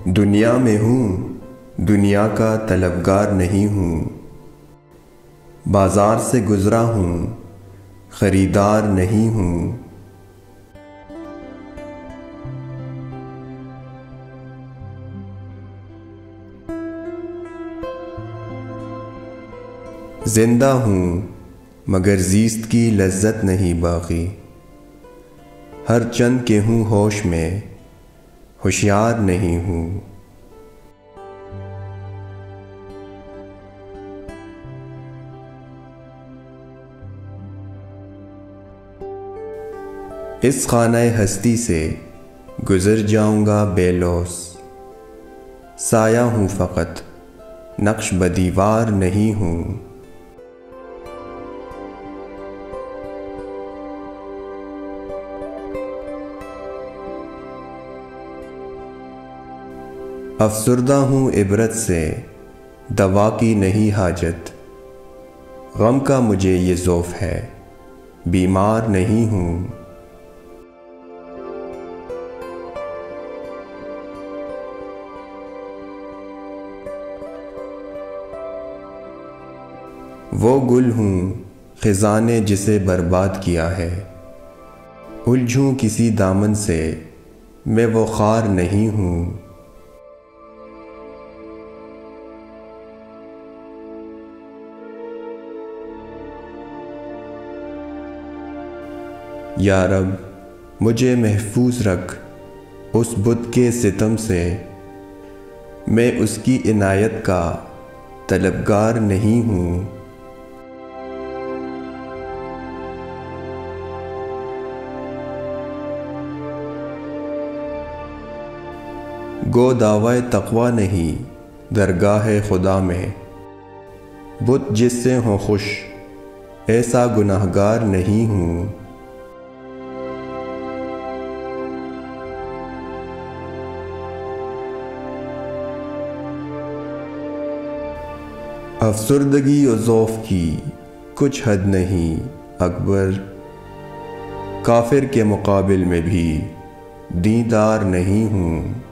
دنیا میں ہوں، دنیا کا طلبگار نہیں ہوں، بازار سے گزرا ہوں، خریدار نہیں ہوں۔ زندہ ہوں مگر زیست کی لذت نہیں باقی، ہر چند کے ہوں ہوش میں ہوشیار نہیں ہوں۔ اس خانہ ہستی سے گزر جاؤں گا بے لوث، سایہ ہوں فقط نقش بدیوار نہیں ہوں۔ افسردہ ہوں عبرت سے دوا کی نہیں حاجت، غم کا مجھے یہ ذوف ہے بیمار نہیں ہوں۔ وہ گل ہوں خزاں نے جسے برباد کیا ہے، الجھوں کسی دامن سے میں وہ خار نہیں ہوں۔ یا رب مجھے محفوظ رکھ اس بت کے ستم سے، میں اس کی عنایت کا طلبگار نہیں ہوں۔ گو دعوی تقوی نہیں درگاہ خدا میں، بت جس سے ہوں خوش ایسا گنہگار نہیں ہوں۔ افسردگی و ذوف کی کچھ حد نہیں اکبر، کافر کے مقابل میں بھی دیندار نہیں ہوں۔